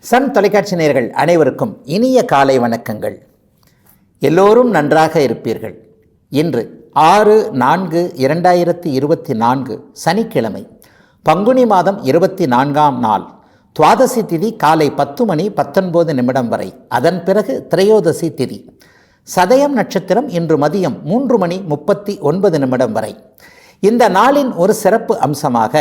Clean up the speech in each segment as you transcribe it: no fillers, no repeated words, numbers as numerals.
Sun தொலைக்காட்சி நேயர்கள் அனைவருக்கும் இனிய காலை வணக்கங்கள். எல்லோரும் நன்றாக இருப்பீர்கள். இன்று 6/4/2024 சனிக்கிழமை, பங்குனி மாதம் 24ஆம் நாள், துவாதசி திதி காலை 10:19 வரை. அதன் பிறகு திரையோதசி திதி. சதயம் நட்சத்திரம் இன்று மதியம் 3:39 வரை. இந்த நாளின் ஒரு சிறப்பு அம்சமாக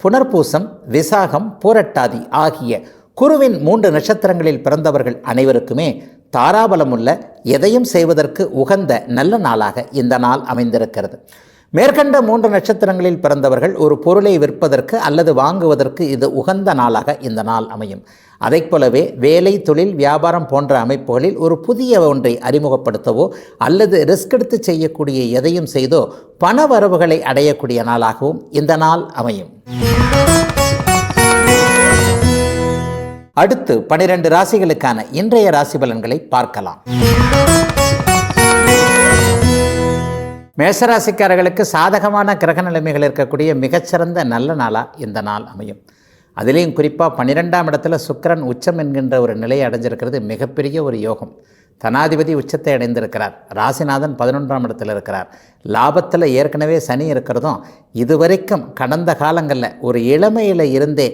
புனர்பூசம், விசாகம், பூரட்டாதி ஆகிய குருவின் 3 நட்சத்திரங்களில் பிறந்தவர்கள் அனைவருக்குமே தாராபலமுள்ள, எதையும் செய்வதற்கு உகந்த நல்ல நாளாக இந்த நாள் அமைந்திருக்கிறது. மேற்கண்ட 3 நட்சத்திரங்களில் பிறந்தவர்கள் ஒரு பொருளை விற்பதற்கு அல்லது வாங்குவதற்கு இது உகந்த நாளாக இந்த நாள் அமையும். அதைப் போலவே வேலை, தொழில், வியாபாரம் போன்ற அமைப்புகளில் ஒரு புதிய ஒன்றை அறிமுகப்படுத்தவோ அல்லது ரிஸ்க் எடுத்து செய்யக்கூடிய எதையும் செய்தோ பண வரவுகளை அடையக்கூடிய நாளாகவும் இந்த நாள் அமையும். அடுத்து 12 ராசிகளுக்கான இன்றைய ராசி பலன்களை பார்க்கலாம். மேஷராசிக்காரர்களுக்கு சாதகமான கிரக நிலைமைகள் இருக்கக்கூடிய மிகச்சிறந்த நல்ல நாளாக இந்த நாள் அமையும். அதிலேயும் குறிப்பாக 12ஆம் இடத்துல சுக்கிரன் உச்சம் என்கின்ற ஒரு நிலையை அடைஞ்சிருக்கிறது மிகப்பெரிய ஒரு யோகம். தனாதிபதி உச்சத்தை அடைந்திருக்கிறார். ராசிநாதன் 11ஆம் இடத்தில் இருக்கிறார். லாபத்தில் ஏற்கனவே சனி இருக்கிறதும் இதுவரைக்கும் கடந்த காலங்களில் ஒரு இளமையில் இருந்தே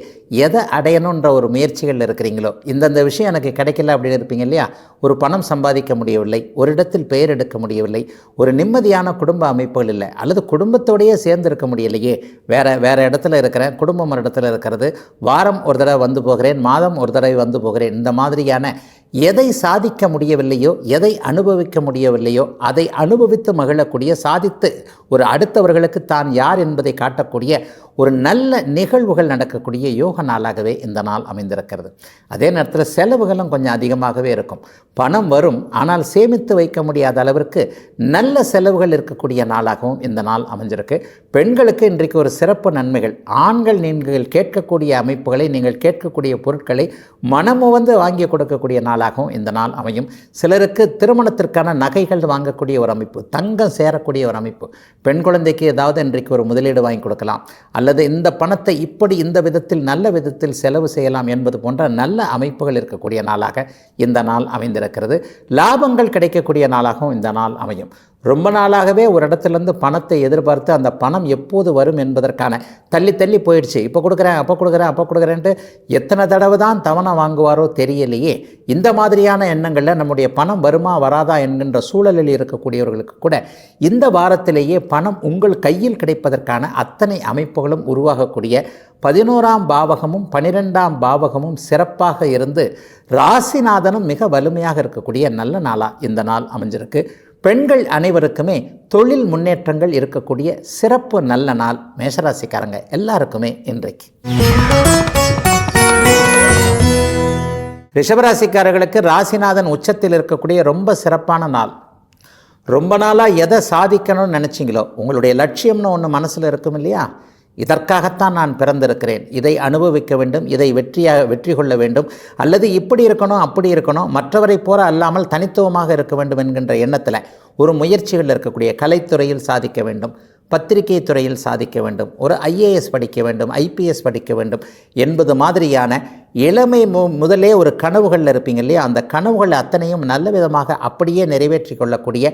எதை அடையணுன்ற ஒரு முயற்சிகள் இருக்கிறீங்களோ, இந்தந்த விஷயம் எனக்கு கிடைக்கல அப்படின்னு இருப்பீங்க இல்லையா? ஒரு பணம் சம்பாதிக்க முடியவில்லை, ஒரு இடத்தில் பெயர் எடுக்க முடியவில்லை, ஒரு நிம்மதியான குடும்ப அமைப்புகள் இல்லை, அல்லது குடும்பத்தோடையே சேர்ந்து இருக்க முடியலையே, வேறு இடத்துல இருக்கிறேன், குடும்பம் ஒரு இடத்துல இருக்கிறது, வாரம் ஒரு தடவை வந்து போகிறேன், மாதம் ஒரு தடவை வந்து போகிறேன், இந்த மாதிரியான எதை சாதிக்க முடியவில்லையோ, எதை அனுபவிக்க முடியவில்லையோ அதை அனுபவித்து மகிழக்கூடிய, சாதித்து ஒரு அடுத்தவர்களுக்கு தான் யார் என்பதை காட்டக்கூடிய ஒரு நல்ல நிகழ்வுகள் நடக்கக்கூடிய யோக நாளாகவே இந்த நாள் அமைந்திருக்கிறது. அதே நேரத்தில் செலவுகளும் கொஞ்சம் அதிகமாகவே இருக்கும். பணம் வரும், ஆனால் சேமித்து வைக்க முடியாத அளவிற்கு நல்ல செலவுகள் இருக்கக்கூடிய நாளாகவும் இந்த நாள் அமைஞ்சிருக்கு. பெண்களுக்கு இன்றைக்கு ஒரு சிறப்பு நன்மைகள். ஆண்கள் நீங்கள் கேட்கக்கூடிய அமைப்புகளை, நீங்கள் கேட்கக்கூடிய பொருட்களை மனமுவந்து வாங்கி கொடுக்கக்கூடிய நாளாகவும் இந்த நாள் அமையும். சிலருக்கு திருமணத்திற்கான நகைகள் வாங்கக்கூடிய ஒரு அமைப்பு, தங்கம் சேரக்கூடிய ஒரு அமைப்பு. பெண் குழந்தைக்கு ஏதாவது இன்றைக்கு ஒரு முதலீடு வாங்கி கொடுக்கலாம், அல்லது இந்த பணத்தை இப்படி இந்த விதத்தில் நல்ல விதத்தில் செலவு செய்யலாம் என்பது போன்ற நல்ல அமைப்புகள் இருக்கக்கூடிய நாளாக இந்த நாள் அமைந்திருக்கிறது. லாபங்கள் கிடைக்கக்கூடிய நாளாகவும் இந்த நாள் அமையும். ரொம்ப நாளாகவே ஒரு இடத்துலேருந்து பணத்தை எதிர்பார்த்து அந்த பணம் எப்போது வரும் என்பதற்கான தள்ளி போயிடுச்சு. இப்போ கொடுக்குறேன், அப்போ கொடுக்குறேன்ட்டு எத்தனை தடவை தான் தவணை வாங்குவாரோ தெரியலையே. இந்த மாதிரியான எண்ணங்களில் நம்முடைய பணம் வருமா வராதா என்கின்ற சூழலில் இருக்கக்கூடியவர்களுக்கு கூட இந்த வாரத்திலேயே பணம் உங்கள் கையில் கிடைப்பதற்கான அத்தனை அமைப்புகளும் உருவாகக்கூடிய 11ஆம் பாவகமும் 12ஆம் பாவகமும் சிறப்பாக இருந்து ராசிநாதனும் மிக வலிமையாக இருக்கக்கூடிய நல்ல நாளாக இந்த நாள் அமைஞ்சிருக்கு. பெண்கள் அனைவருக்குமே தொழில் முன்னேற்றங்கள் இருக்கக்கூடிய சிறப்பு நல்ல நாள். மேஷராசிக்காரங்க எல்லாருக்குமே இன்றைக்கு. ரிஷபராசிக்காரர்களுக்கு ராசிநாதன் உச்சத்தில் இருக்கக்கூடிய ரொம்ப சிறப்பான நாள். ரொம்ப நாளாக எதை சாதிக்கணும்னு நினச்சிங்களோ, உங்களுடைய லட்சியம்னு ஒன்று மனசில் இருக்கும் இல்லையா? இதற்காகத்தான் நான் பிறந்திருக்கிறேன், இதை அனுபவிக்க வேண்டும், இதை வெற்றி கொள்ள வேண்டும், அல்லது இப்படி இருக்கணும் அப்படி இருக்கணும், மற்றவரை போல அல்லாமல் தனித்துவமாக இருக்க வேண்டும் என்கின்ற எண்ணத்தில் ஒரு முயற்சிகள் இருக்கக்கூடிய, கலைத்துறையில் சாதிக்க வேண்டும், பத்திரிகை துறையில் சாதிக்க வேண்டும், ஒரு ஐஏஎஸ் படிக்க வேண்டும், ஐபிஎஸ் படிக்க வேண்டும் என்பது மாதிரியான இளமை முதலே ஒரு கனவுகளில் இருப்பீங்க இல்லையா? அந்த கனவுகள் அத்தனையும் நல்ல விதமாக அப்படியே நிறைவேற்றி கொள்ளக்கூடிய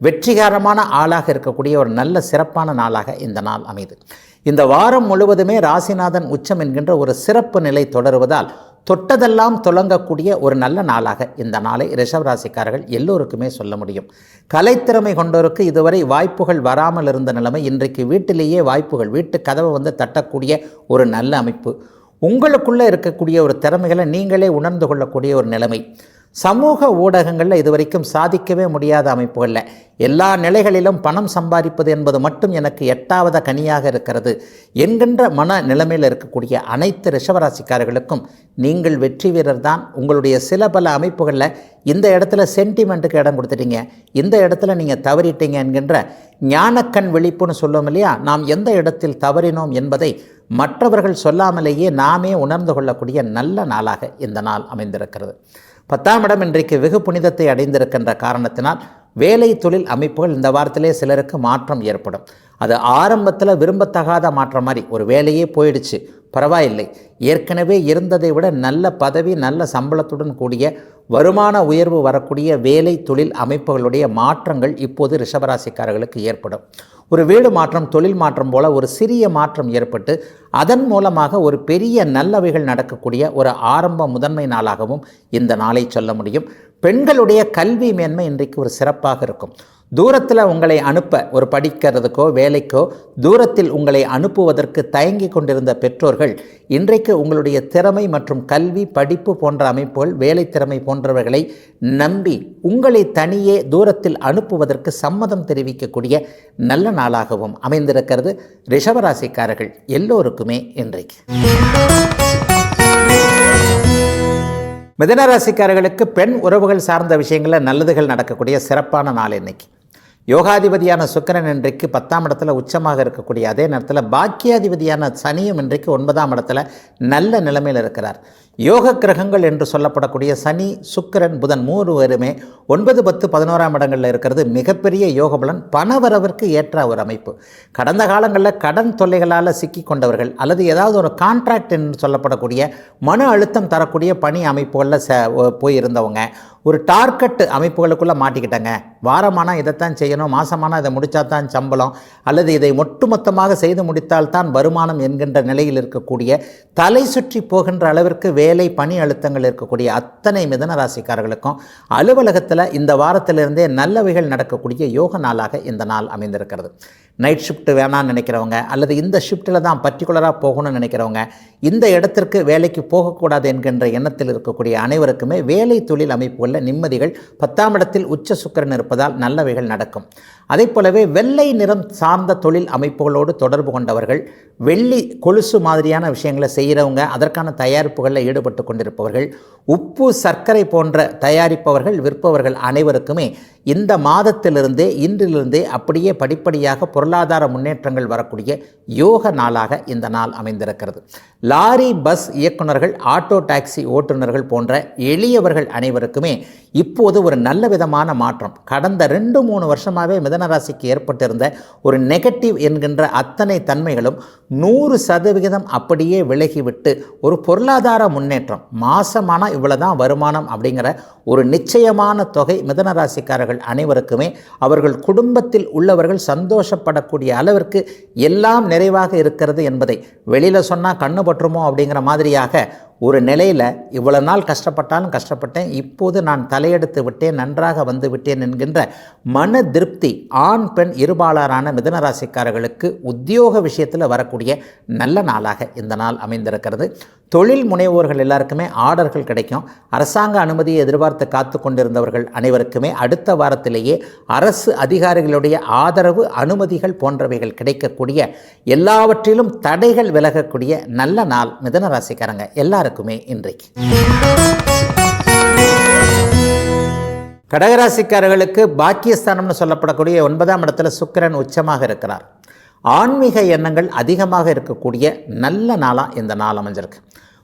வெற்றிகரமான ஆளாக இருக்கக்கூடிய ஒரு நல்ல சிறப்பான நாளாக இந்த நாள் அமைது. இந்த வாரம் முழுவதுமே ராசிநாதன் உச்சம் என்கின்ற ஒரு சிறப்பு நிலை தொடருவதால் தொட்டதெல்லாம் தொடங்கக்கூடிய ஒரு நல்ல நாளாக இந்த நாளை ரிஷபராசிக்காரர்கள் எல்லோருக்குமே சொல்ல முடியும். கலைத்திறமை கொண்டோருக்கு இதுவரை வாய்ப்புகள் வராமல் இருந்த நிலைமை இன்றைக்கு வீட்டிலேயே வாய்ப்புகள், வீட்டு கதவை வந்து தட்டக்கூடிய ஒரு நல்ல அமைப்பு. உங்களுக்குள்ளே இருக்கக்கூடிய ஒரு திறமைகளை நீங்களே உணர்ந்து கொள்ளக்கூடிய ஒரு நிலைமை. சமூக ஊடகங்களில் இதுவரைக்கும் சாதிக்கவே முடியாத அமைப்புகளில் எல்லா நிலைகளிலும் பணம் சம்பாதிப்பது என்பது மட்டும் எனக்கு எட்டாவது கனியாக இருக்கிறது என்கின்ற மன நிலைமையில் இருக்கக்கூடிய அனைத்து ரிஷபராசிக்காரர்களுக்கும் நீங்கள் வெற்றி வீரர் தான். உங்களுடைய சில பல அமைப்புகளில் இந்த இடத்துல சென்டிமெண்ட்டுக்கு இடம் கொடுத்துட்டீங்க, இந்த இடத்துல நீங்கள் தவறிட்டீங்க என்கின்ற ஞானக்கண் விழிப்புன்னு சொல்லுவோம் இல்லையா? நாம் எந்த இடத்தில் தவறினோம் என்பதை மற்றவர்கள் சொல்லாமலேயே நாமே உணர்ந்து கொள்ளக்கூடிய நல்ல நாளாக இந்த நாள் அமைந்திருக்கிறது. 10ஆம் இடம் இன்றைக்கு வெகு புனிதத்தை அடைந்திருக்கின்ற காரணத்தினால் வேலை தொழில் அமைப்புகள் இந்த வாரத்திலே சிலருக்கு மாற்றம் ஏற்படும். அது ஆரம்பத்தில் விரும்பத்தகாத மாற்றம் மாதிரி, ஒரு வேலையே போயிடுச்சு, பரவாயில்லை, ஏற்கனவே இருந்ததை விட நல்ல பதவி, நல்ல சம்பளத்துடன் கூடிய வருமான உயர்வு வரக்கூடிய வேலை தொழில் அமைப்புகளுடைய மாற்றங்கள் இப்போது ரிஷபராசிக்காரர்களுக்கு ஏற்படும். ஒரு வீடு மாற்றம், தொழில் மாற்றம் போல ஒரு சிறிய மாற்றம் ஏற்பட்டு அதன் மூலமாக ஒரு பெரிய நல்லவைகள் நடக்கக்கூடிய ஒரு ஆரம்ப முதன்மை நாளாகவும் இந்த நாளை சொல்ல முடியும். பெண்களுடைய கல்வி மேன்மை இன்றைக்கு ஒரு சிறப்பாக இருக்கும். தூரத்தில் உங்களை அனுப்ப, ஒரு படிக்கிறதுக்கோ வேலைக்கோ தூரத்தில் உங்களை அனுப்புவதற்கு தயங்கி கொண்டிருந்த பெற்றோர்கள் இன்றைக்கு உங்களுடைய திறமை மற்றும் கல்வி, படிப்பு போன்ற அமைப்புகள், வேலை திறமை போன்றவர்களை நம்பி உங்களை தனியே தூரத்தில் அனுப்புவதற்கு சம்மதம் தெரிவிக்கக்கூடிய நல்ல நாளாகவும் அமைந்திருக்கிறது ரிஷபராசிக்காரர்கள் எல்லோருக்குமே இன்றைக்கு. மிதனராசிக்காரர்களுக்கு பெண் உறவுகள் சார்ந்த விஷயங்களில் நல்லதுகள் நடக்கக்கூடிய சிறப்பான நாள் இன்னைக்கு. யோகாதிபதியான சுக்கிரன் இன்றைக்கு 10ஆம் இடத்துல உச்சமாக இருக்கக்கூடிய அதே நேரத்தில் பாக்கியாதிபதியான சனியும் இன்றைக்கு 9ஆம் இடத்துல நல்ல நிலைமையில் இருக்கிறார். யோக கிரகங்கள் என்று சொல்லப்படக்கூடிய சனி, சுக்கிரன், புதன் 3 பேருமே 9, 10, 11ஆம் இடங்களில் இருக்கிறது மிகப்பெரிய யோக பலன், பணவரவிற்கு ஏற்ற ஒரு அமைப்பு. கடந்த காலங்களில் கடன் தொல்லைகளால் சிக்கி கொண்டவர்கள் அல்லது ஏதாவது ஒரு கான்ட்ராக்ட் என்று சொல்லப்படக்கூடிய மன அழுத்தம் தரக்கூடிய பணி அமைப்புகளில் போயிருந்தவங்க ஒரு டார்கெட் அமைப்புகளுக்குள்ளே மாட்டிக்கிட்டாங்க. வாரமானால் இதைத்தான் செய்யணும், மாதமானால் இதை முடித்தா தான் சம்பளம், அல்லது இதை ஒட்டுமொத்தமாக செய்து முடித்தால்தான் வருமானம் என்கின்ற நிலையில் இருக்கக்கூடிய தலை சுற்றி போகின்ற அளவிற்கு வேலை பணி அழுத்தங்கள் இருக்கக்கூடிய அத்தனை மிதன ராசிக்காரர்களுக்கும் அலுவலகத்தில் இந்த வாரத்திலிருந்தே நல்லவைகள் நடக்கக்கூடிய யோக நாளாக இந்த நாள் அமைந்திருக்கிறது. நைட் ஷிஃப்ட் வேணான்னு நினைக்கிறவங்க அல்லது இந்த ஷிஃப்ட்டில் தான் பர்டிகுலராக போகணும்னு நினைக்கிறவங்க, இந்த இடத்திற்கு வேலைக்கு போகக்கூடாது என்கின்ற எண்ணத்தில் இருக்கக்கூடிய அனைவருக்குமே வேலை தொழில் அமைப்புகளில் நிம்மதிகள், 10ஆம் இடத்தில் உச்ச சுக்கிரன் இருப்பதால் நல்லவைகள் நடக்கும். அதே போலவே வெள்ளை நிறம் சார்ந்த தொழில் அமைப்புகளோடு தொடர்பு கொண்டவர்கள், வெள்ளி கொலுசு மாதிரியான விஷயங்களை செய்கிறவங்க, அதற்கான தயாரிப்புகளில் ஈடுபட்டு கொண்டிருப்பவர்கள், உப்பு சர்க்கரை போன்ற தயாரிப்பவர்கள், விற்பவர்கள் அனைவருக்குமே இந்த மாதத்திலிருந்தே, இன்றிலிருந்தே அப்படியே படிப்படியாக பொருளாதார முன்னேற்றங்கள் வரக்கூடிய யோக நாளாக இந்த நாள் அமைந்திருக்கிறது. லாரி, பஸ் இயக்குநர்கள், ஆட்டோ டாக்ஸி ஓட்டுநர்கள் போன்ற எளியவர்கள் அனைவருக்குமே இப்போது ஒரு நல்ல விதமான மாற்றம். கடந்த 2-3 வருஷமாகவே மிதனராசிக்கு ஏற்பட்டிருந்த ஒரு நெகட்டிவ் என்கின்ற அத்தனை தன்மைகளும் 100% அப்படியே விலகிவிட்டு ஒரு பொருளாதார முன்னேற்றம், மாசமான இவ்வளவுதான் வருமானம் அப்படிங்கிற ஒரு நிச்சயமான தொகை மிதனராசிக்காரர்கள் அனைவருக்குமே அவர்கள் குடும்பத்தில் உள்ளவர்கள் சந்தோஷப்படக்கூடிய அளவிற்கு எல்லாம் நிறைவாக இருக்கிறது என்பதை வெளியில் சொன்னால் கண்ணு பற்றுமோ அப்படிங்கிற மாதிரியாக ஒரு நிலையில் இவ்வளவு நாள் கஷ்டப்பட்டாலும் கஷ்டப்பட்டேன், இப்போது நான் தலையெடுத்து விட்டேன், நன்றாக வந்து விட்டேன் என்கின்ற மன திருப்தி ஆண் பெண் இருபாலரான மிதனராசிக்காரர்களுக்கு உத்தியோக விஷயத்தில் வரக்கூடிய நல்ல நாளாக இந்த நாள் அமைந்திருக்கிறது. தொழில் முனைவோர்கள் எல்லாருக்குமே ஆர்டர்கள் கிடைக்கும். அரசாங்க அனுமதியை எதிர்பார்த்து காத்து கொண்டிருந்தவர்கள் அனைவருக்குமே அடுத்த வாரத்திலேயே அரசு அதிகாரிகளுடைய ஆதரவு, அனுமதிகள் போன்றவைகள் கிடைக்கக்கூடிய, எல்லாவற்றிலும் தடைகள் விலகக்கூடிய நல்ல நாள் மிதனராசிக்காரங்க எல்லாருக்குமே இன்றைக்கு. கடகராசிக்காரர்களுக்கு பாக்கியஸ்தானம்னு சொல்லப்படக்கூடிய 9ஆம் இடத்துல சுக்கிரன் உச்சமாக இருக்கிறார். ஆன்மீக எண்ணங்கள் அதிகமாக இருக்கக்கூடிய நல்ல நாளாக இந்த நாள் அமைஞ்சிருக்கு.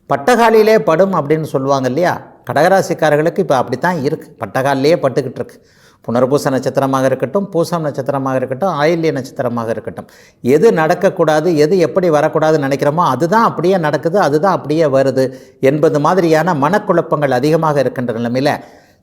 பட்டகாலிலே படும் அப்படின்னு சொல்லுவாங்க இல்லையா, கடகராசிக்காரர்களுக்கு இப்போ அப்படித்தான் இருக்குது, பட்டகாலிலே பட்டுக்கிட்டு இருக்கு. புனர்பூச நட்சத்திரமாக இருக்கட்டும், பூசம் நட்சத்திரமாக இருக்கட்டும், ஆயில்ய நட்சத்திரமாக இருக்கட்டும், எது நடக்கக்கூடாது, எது எப்படி வரக்கூடாதுன்னு நினைக்கிறோமோ அதுதான் அப்படியே நடக்குது, அதுதான் அப்படியே வருது என்பது மாதிரியான மனக்குழப்பங்கள் அதிகமாக இருக்கின்ற நிலைமையில்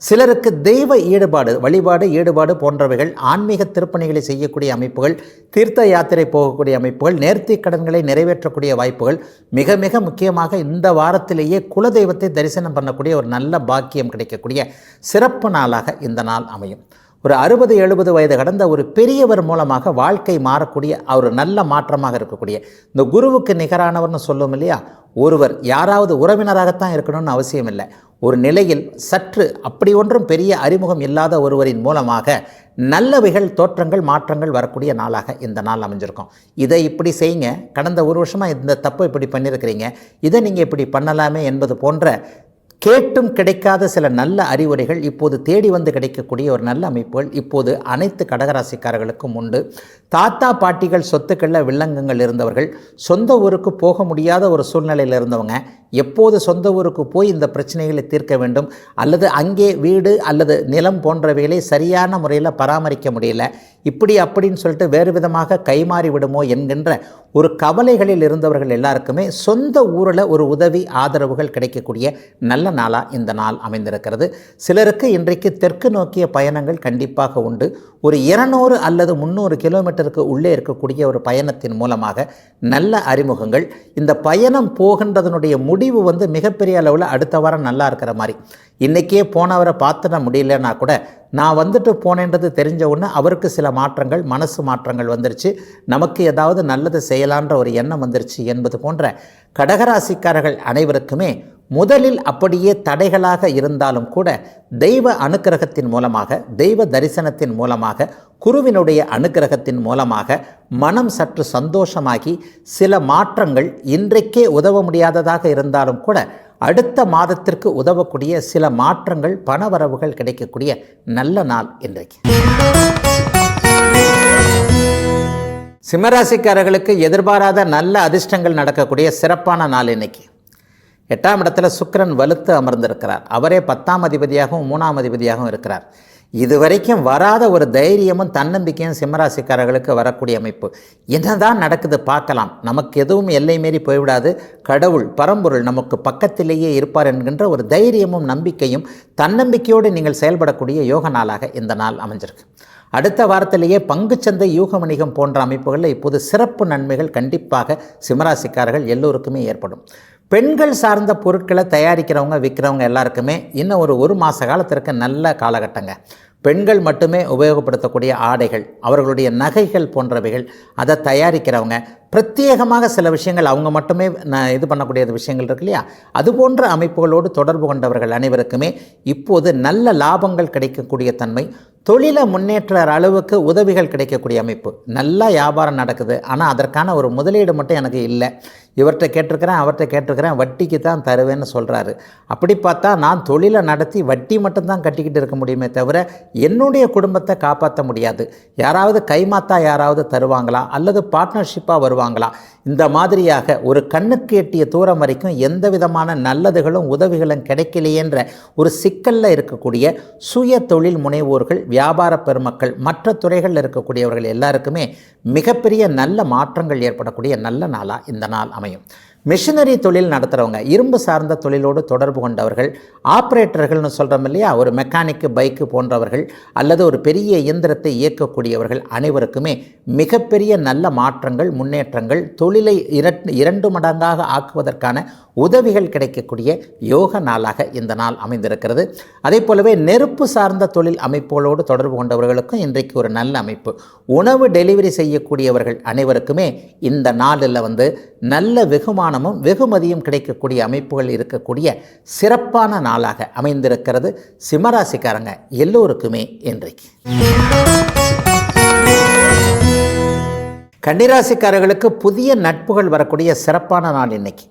சிலருக்கு தெய்வ ஈடுபாடு, வழிபாடு, ஈடுபாடு போன்றவைகள், ஆன்மீக திருப்பணிகளை செய்யக்கூடிய அமைப்புகள், தீர்த்த யாத்திரை போகக்கூடிய அமைப்புகள், நேர்த்திக் கடன்களை நிறைவேற்றக்கூடிய வாய்ப்புகள், மிக மிக முக்கியமாக இந்த வாரத்திலேயே குலதெய்வத்தை தரிசனம் பண்ணக்கூடிய ஒரு நல்ல பாக்கியம் கிடைக்கக்கூடிய சிறப்பு நாளாக இந்த நாள் அமையும். ஒரு 60-70 வயது கடந்த ஒரு பெரியவர் மூலமாக வாழ்க்கை மாறக்கூடிய ஒரு நல்ல மாற்றமாக இருக்கக்கூடிய, இந்த குருவுக்கு நிகரானவர்னு சொல்லும் இல்லையா, ஒருவர் யாராவது உறவினராகத்தான் இருக்கணும்னு அவசியம் இல்லை, ஒரு நிலையில் சற்று அப்படி ஒன்றும் பெரிய அறிமுகம் இல்லாத ஒருவரின் மூலமாக நல்லவைகள், தோற்றங்கள், மாற்றங்கள் வரக்கூடிய நாளாக இந்த நாள் அமைஞ்சிருக்கும். இதை இப்படி செய்யுங்க, கடந்த 1 வருஷமாக இந்த தப்பு இப்படி பண்ணியிருக்கிறீங்க, இதை நீங்கள் இப்படி பண்ணலாமே என்பது போன்ற கேட்டும் கிடைக்காத சில நல்ல அறிவுரைகள் இப்போது தேடி வந்து கிடைக்கக்கூடிய ஒரு நல்ல அமைப்புகள் இப்போது அனைத்து கடகராசிக்காரர்களுக்கும் உண்டு. தாத்தா பாட்டிகள் சொத்துக்களில் வில்லங்கங்கள் இருந்தவர்கள், சொந்த ஊருக்கு போக முடியாத ஒரு சூழ்நிலையில் இருந்தவங்க எப்போது சொந்த ஊருக்கு போய் இந்த பிரச்சனைகளை தீர்க்க வேண்டும், அல்லது அங்கே வீடு அல்லது நிலம் போன்றவைகளை சரியான முறையில் பராமரிக்க முடியல, இப்படி அப்படின்னு சொல்லிட்டு வேறு விதமாக கைமாறி விடுமோ என்கின்ற ஒரு கவலைகளில் இருந்தவர்கள் எல்லாருக்குமே சொந்த ஊரில் ஒரு உதவி ஆதரவுகள் கிடைக்கக்கூடிய நல்ல நாளாக இந்த நாள் அமைந்திருக்கிறது. சிலருக்கு இன்றைக்கு தெற்கு நோக்கிய பயணங்கள் கண்டிப்பாக உண்டு. ஒரு 200 அல்லது 300 கிலோமீட்டருக்கு உள்ளே இருக்கக்கூடிய ஒரு பயணத்தின் மூலமாக நல்ல அறிமுகங்கள். இந்த பயணம் போகின்றதனுடைய முடிவு மிகப்பெரிய அளவில் அடுத்த வாரம் நல்லா இருக்கிற மாதிரி. இன்றைக்கே போனவரை பார்த்துட முடியலன்னா கூட நான் வந்துட்டு போனேன்றது தெரிஞ்ச உடனே அவருக்கு சில மாற்றங்கள், மனசு மாற்றங்கள் வந்துருச்சு, நமக்கு ஏதாவது நல்லது செய்யலான்ற ஒரு எண்ணம் வந்துருச்சு என்பது போன்ற கடகராசிக்காரர்கள் அனைவருக்குமே முதலில் அப்படியே தடைகளாக இருந்தாலும் கூட தெய்வ அனுக்கிரகத்தின் மூலமாக, தெய்வ தரிசனத்தின் மூலமாக, குருவினுடைய அனுக்கிரகத்தின் மூலமாக மனம் சற்று சந்தோஷமாகி சில மாற்றங்கள் இன்றைக்கே உதவ முடியாததாக இருந்தாலும் கூட அடுத்த மாதத்திற்கு உதவக்கூடிய சில மாற்றங்கள், பணவரவுகள் கிடைக்கக்கூடிய நல்ல நாள் இன்றைக்கு. சிம்மராசிக்காரர்களுக்கு எதிர்பாராத நல்ல அதிர்ஷ்டங்கள் நடக்கக்கூடிய சிறப்பான நாள் இன்னைக்கு. 8ஆம் இடத்துல சுக்கிரன் வலுத்து அமர்ந்திருக்கிறார். அவரே 10ஆம் அதிபதியாகவும் 3ஆம் அதிபதியாகவும் இருக்கிறார். இதுவரைக்கும் வராத ஒரு தைரியமும் தன்னம்பிக்கையும் சிம்மராசிக்காரர்களுக்கு வரக்கூடிய அமைப்பு. என்னதான் நடக்குது பார்க்கலாம், நமக்கு எதுவும் எல்லை மீறி போய்விடாது, கடவுள் பரம்பொருள் நமக்கு பக்கத்திலேயே இருப்பார் என்கின்ற ஒரு தைரியமும் நம்பிக்கையும் தன்னம்பிக்கையோடு நீங்கள் செயல்படக்கூடிய யோக நாளாக இந்த நாள் அமைஞ்சிருக்கு. அடுத்த வாரத்திலேயே பங்குச்சந்தை, யூக வணிகம் போன்ற அமைப்புகளில் இப்போது சிறப்பு நன்மைகள் கண்டிப்பாக சிம்மராசிக்காரர்கள் எல்லோருக்குமே ஏற்படும். பெண்கள் சார்ந்த பொருட்களை தயாரிக்கிறவங்க, விற்கிறவங்க எல்லாருக்குமே இன்னும் ஒரு மாத காலத்திற்கு நல்ல காலகட்டங்க. பெண்கள் மட்டுமே உபயோகப்படுத்தக்கூடிய ஆடைகள், அவர்களுடைய நகைகள் போன்றவைகள், அதை தயாரிக்கிறவங்க, பிரத்யேகமாக சில விஷயங்கள் அவங்க மட்டுமே இது பண்ணக்கூடிய விஷயங்கள் இருக்கு இல்லையா, அது போன்ற அமைப்புகளோடு தொடர்பு கொண்டவர்கள் அனைவருக்குமே இப்போது நல்ல லாபங்கள் கிடைக்கக்கூடிய தன்மை, தொழிலை முன்னேற்ற அளவுக்கு உதவிகள் கிடைக்கக்கூடிய அமைப்பு. நல்லா வியாபாரம் நடக்குது, ஆனால் அதற்கான ஒரு முதலீடு மட்டும் எனக்கு இல்லை, இவர்கிட்ட கேட்டிருக்கிறேன் அவர்கிட்ட கேட்டிருக்கிறேன், வட்டிக்கு தான் தருவேன்னு சொல்கிறாரு. அப்படி பார்த்தா நான் தொழிலை நடத்தி வட்டி மட்டும்தான் கட்டிக்கிட்டு இருக்க முடியுமே தவிர என்னுடைய குடும்பத்தை காப்பாற்ற முடியாது. யாராவது கைமாத்தா யாராவது தருவாங்களா அல்லது பார்ட்னர்ஷிப்பாக வருவாங்களா? இந்த மாதிரியாக ஒரு கண்ணுக்கு எட்டிய தூரம் வரைக்கும் எந்த விதமான நல்லதுகளும் உதவிகளும் கிடைக்கலையேன்ற ஒரு சிக்கலில் இருக்கக்கூடிய சுய தொழில் முனைவோர்கள், வியாபார பெருமக்கள், மற்ற துறைகளில் இருக்கக்கூடியவர்கள் எல்லாருக்குமே மிகப்பெரிய நல்ல மாற்றங்கள் ஏற்படக்கூடிய நல்ல நாளாக இந்த நாள் அமையும். மிஷினரி தொழில் நடத்துகிறவங்க, இரும்பு சார்ந்த தொழிலோடு தொடர்பு கொண்டவர்கள், ஆப்ரேட்டர்கள்னு சொல்கிறோம் இல்லையா, ஒரு மெக்கானிக்கு, பைக்கு போன்றவர்கள், அல்லது ஒரு பெரிய இயந்திரத்தை இயக்கக்கூடியவர்கள் அனைவருக்குமே மிகப்பெரிய நல்ல மாற்றங்கள், முன்னேற்றங்கள், தொழிலை 2 மடங்காக ஆக்குவதற்கான உதவிகள் கிடைக்கக்கூடிய யோக நாளாக இந்த நாள் அமைந்திருக்கிறது. அதே போலவே நெருப்பு சார்ந்த தொழில் அமைப்புகளோடு தொடர்பு கொண்டவர்களுக்கும் இன்றைக்கு ஒரு நல்ல அமைப்பு. உணவு டெலிவரி செய்யக்கூடியவர்கள் அனைவருக்குமே இந்த நாளில் நல்ல வெகுமானமும் வெகுமதியும் கிடைக்கக்கூடிய அமைப்புகள் இருக்கக்கூடிய சிறப்பான நாளாக அமைந்திருக்கிறது சிம்மராசிக்காரங்க எல்லோருக்குமே இன்றைக்கு. கன்னிராசிக்காரர்களுக்கு புதிய நட்புகள் வரக்கூடிய சிறப்பான நாள் இன்னைக்கு.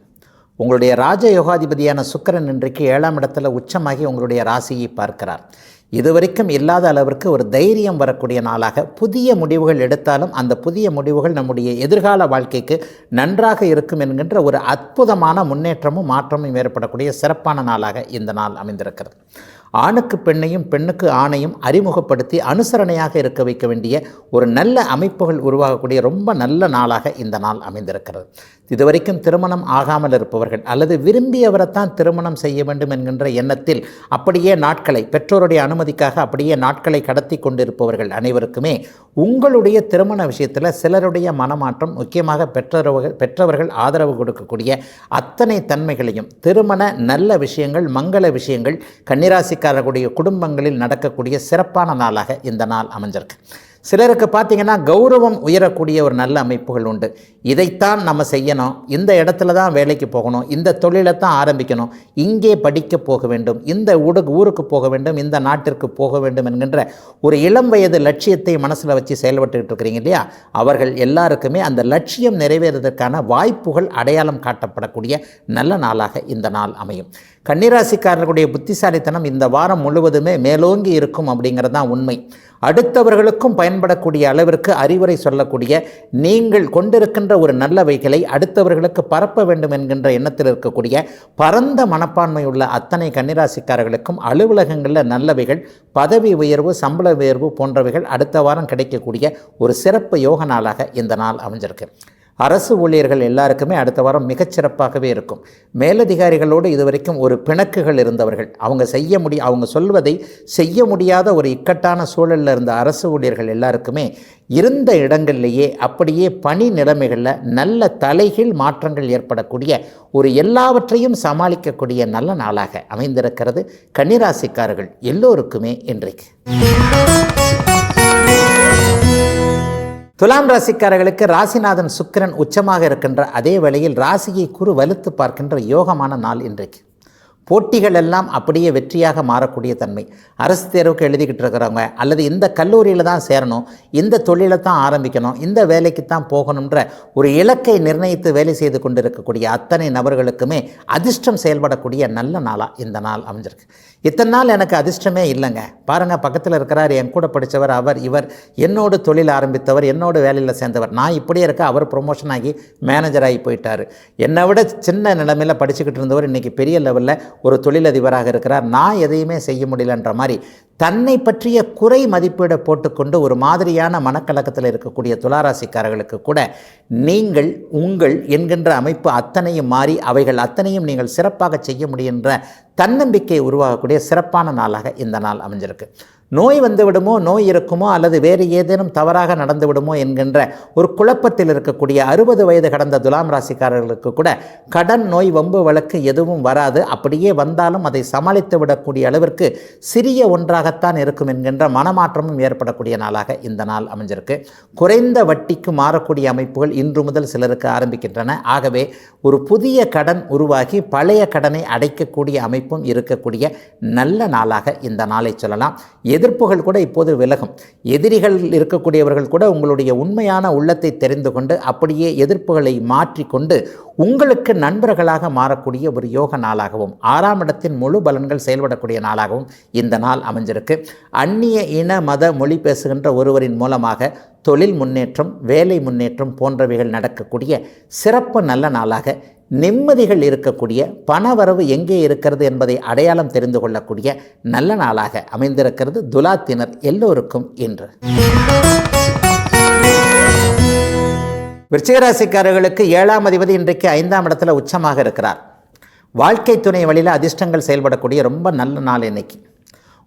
உங்களுடைய ராஜயோகாதிபதியான சுக்கிரன் இன்றைக்கு 7ஆம் இடத்துல உச்சமாகி உங்களுடைய ராசியை பார்க்கிறார். இதுவரைக்கும் இல்லாத அளவிற்கு ஒரு தைரியம் வரக்கூடிய நாளாக, புதிய முடிவுகள் எடுத்தாலும் அந்த புதிய முடிவுகள் நம்முடைய எதிர்கால வாழ்க்கைக்கு நன்றாக இருக்கும் என்கின்ற ஒரு அற்புதமான முன்னேற்றமும் மாற்றமும் ஏற்படக்கூடிய சிறப்பான நாளாக இந்த நாள் அமைந்திருக்கிறது. ஆணுக்கு பெண்ணையும், பெண்ணுக்கு ஆணையும் அறிமுகப்படுத்தி அனுசரணையாக இருக்க வைக்க வேண்டிய ஒரு நல்ல அமைப்புகள் உருவாகக்கூடிய ரொம்ப நல்ல நாளாக இந்த நாள் அமைந்திருக்கிறது. இதுவரைக்கும் திருமணம் ஆகாமல் இருப்பவர்கள் அல்லது விரும்பியவரைத்தான் திருமணம் செய்ய வேண்டும் என்கின்ற எண்ணத்தில் அப்படியே நாட்களை, பெற்றோருடைய அனுமதிக்காக அப்படியே நாட்களை கடத்தி கொண்டிருப்பவர்கள் அனைவருக்குமே உங்களுடைய திருமண விஷயத்தில் சிலருடைய மனமாற்றம், முக்கியமாக பெற்றவர்கள் ஆதரவு கொடுக்கக்கூடிய அத்தனை தன்மைகளையும், திருமண நல்ல விஷயங்கள், மங்கள விஷயங்கள் கன்னிராசிக்காரர்களுடைய குடும்பங்களில் நடக்கக்கூடிய சிறப்பான நாளாக இந்த நாள் அமைஞ்சிருக்கு. சிலருக்கு பார்த்திங்கன்னா கௌரவம் உயரக்கூடிய ஒரு நல்ல அமைப்புகள் உண்டு. இதைத்தான் நம்ம செய்யணும், இந்த இடத்துல தான் வேலைக்கு போகணும், இந்த தொழிலை தான் ஆரம்பிக்கணும், இங்கே படிக்க போக வேண்டும், இந்த ஊருக்கு போக வேண்டும், இந்த நாட்டிற்கு போக வேண்டும் என்கின்ற ஒரு இளம் வயது லட்சியத்தை மனசில் வச்சு செயல்பட்டுக்கிட்டு இருக்கிறீங்க இல்லையா, அவர்கள் எல்லாருக்குமே அந்த லட்சியம் நிறைவேறுவதற்கான வாய்ப்புகள் அடையாளம் காட்டப்படக்கூடிய நல்ல நாளாக இந்த நாள் அமையும். கன்னிராசிக்காரர்களுடைய புத்திசாலித்தனம் இந்த வாரம் முழுவதுமே மேலோங்கி இருக்கும் அப்படிங்கிறது தான் உண்மை. அடுத்தவர்களுக்கும் பயன்படக்கூடிய அளவிற்கு அறிவுரை சொல்லக்கூடிய நீங்கள் கொண்டிருக்கின்ற ஒரு நல்லவைகளை அடுத்தவர்களுக்கு பரப்ப வேண்டும் என்கின்ற எண்ணத்தில் இருக்கக்கூடிய பரந்த மனப்பான்மை உள்ள அத்தனை கன்னிராசிக்காரர்களுக்கும் அலுவலகங்களில் நல்லவைகள், பதவி உயர்வு, சம்பள உயர்வு போன்றவைகள் அடுத்த வாரம் கிடைக்கக்கூடிய ஒரு சிறப்பு யோக நாளாக இந்த நாள் அமைஞ்சிருக்கு. அரசு ஊழியர்கள் எல்லாருக்குமே அடுத்த வாரம் மிகச்சிறப்பாகவே இருக்கும். மேலதிகாரிகளோடு இதுவரைக்கும் ஒரு பிணக்குகள் இருந்தவர்கள், அவங்க சொல்வதை செய்ய முடியாத ஒரு இக்கட்டான சூழலில் இருந்த அரசு ஊழியர்கள் எல்லாருக்குமே இருந்த இடங்கள்லேயே அப்படியே பணி நிலைமைகளில் நல்ல தலைகீழ் மாற்றங்கள் ஏற்படக்கூடிய ஒரு எல்லாவற்றையும் சமாளிக்கக்கூடிய நல்ல நாளாக அமைந்திருக்கிறது கன்னிராசிக்காரர்கள் எல்லோருக்குமே இன்றைக்கு. துலாம் ராசிக்காரர்களுக்கு ராசிநாதன் சுக்கிரன் உச்சமாக இருக்கின்ற அதே வேளையில் ராசியை குரு வலுத்து பார்க்கின்ற யோகமான நாள் இன்றைக்கு. போட்டிகள் எல்லாம் அப்படியே வெற்றியாக மாறக்கூடிய தன்மை. அரசு தேர்வுக்கு எழுதிக்கிட்டு இருக்கிறவங்க, அல்லது இந்த கல்லூரியில் தான் சேரணும், இந்த தொழிலை தான் ஆரம்பிக்கணும், இந்த வேலைக்கு தான் போகணுன்ற ஒரு இலக்கை நிர்ணயித்து வேலை செய்து கொண்டிருக்கக்கூடிய அத்தனை நபர்களுக்குமே அதிர்ஷ்டம் செயல்படக்கூடிய நல்ல நாளாக இந்த நாள் அமைஞ்சிருக்கு. இத்தனை நாள் எனக்கு அதிர்ஷ்டமே இல்லைங்க, பாருங்கள் பக்கத்தில் இருக்கிறார், என் கூட படித்தவர், அவர் இவர் என்னோடு தொழில் ஆரம்பித்தவர், என்னோட வேலையில் சேர்ந்தவர், நான் இப்படியே இருக்க, அவர் ப்ரொமோஷன் ஆகி மேனேஜர் ஆகி போயிட்டார், என்னை விட சின்ன நிலைமையில் படிச்சுக்கிட்டு இருந்தவர் இன்றைக்கி பெரிய லெவலில் ஒரு தொழிலதிபராக இருக்கிறார், நான் எதையுமே செய்ய முடியலன்ற மாதிரி தன்னை பற்றிய குறை மதிப்பீடை போட்டுக்கொண்டு ஒரு மாதிரியான மனக்கலக்கத்தில் இருக்கக்கூடிய துளாராசிக்காரர்களுக்கு கூட நீங்கள் உங்கள் என்கின்ற அமைப்பு அத்தனையும் மாறி அவைகள் அத்தனையும் நீங்கள் சிறப்பாக செய்ய முடிகின்ற தன்னம்பிக்கை உருவாகக்கூடிய சிறப்பான நாளாக இந்த நாள் அமைஞ்சிருக்கு. நோய் வந்து விடுமோ, நோய் இருக்குமோ, அல்லது வேறு ஏதேனும் தவறாக நடந்து விடுமோ என்கின்ற ஒரு குழப்பத்தில் இருக்கக்கூடிய 60 வயது கடந்த துலாம் ராசிக்காரர்களுக்கு கூட கடன், நோய், வம்பு வழக்கு எதுவும் வராது. அப்படியே வந்தாலும் அதை சமாளித்து விடக்கூடிய அளவிற்கு சிறிய ஒன்றாகத்தான் இருக்கும் என்கின்ற மனமாற்றமும் ஏற்படக்கூடிய நாளாக இந்த நாள் அமைஞ்சிருக்கு. குறைந்த வட்டிக்கு மாறக்கூடிய அமைப்புகள் இன்று முதல் சிலருக்கு ஆரம்பிக்கின்றன. ஆகவே ஒரு புதிய கடன் உருவாகி பழைய கடனை அடைக்கக்கூடிய அமைப்பும் இருக்கக்கூடிய நல்ல நாளாக இந்த நாளை சொல்லலாம். எதிர்ப்புகள் கூட இப்போது விலகும். எதிரிகள் இருக்கக்கூடியவர்கள் கூட உங்களுடைய உண்மையான உள்ளத்தை தெரிந்து கொண்டு அப்படியே எதிர்ப்புகளை மாற்றிக்கொண்டு உங்களுக்கு நண்பர்களாக மாறக்கூடிய ஒரு யோக நாளாகவும் 6ஆம் இடத்தின் முழு பலன்கள் செயல்படக்கூடிய நாளாகவும் இந்த நாள் அமைஞ்சிருக்கு. அந்நிய இன மத மொழி பேசுகின்ற ஒருவரின் மூலமாக தொழில் முன்னேற்றம், வேலை முன்னேற்றம் போன்றவைகள் நடக்கக்கூடிய சிறப்பு நல்ல நாளாக, நிம்மதிகள் இருக்கக்கூடிய, பணவரவு எங்கே இருக்கிறது என்பதை அடையாளம் தெரிந்து கொள்ளக்கூடிய நல்ல நாளாக அமைந்திருக்கிறது துலாத்தினர் எல்லோருக்கும் இன்று. விருச்சிகராசிக்காரர்களுக்கு 7ஆம் அதிபதி இன்றைக்கு 5ஆம் இடத்துல உச்சமாக இருக்கிறார். வாழ்க்கை துணை வழியில் அதிர்ஷ்டங்கள் செயல்படக்கூடிய ரொம்ப நல்ல நாள் இன்னைக்கு.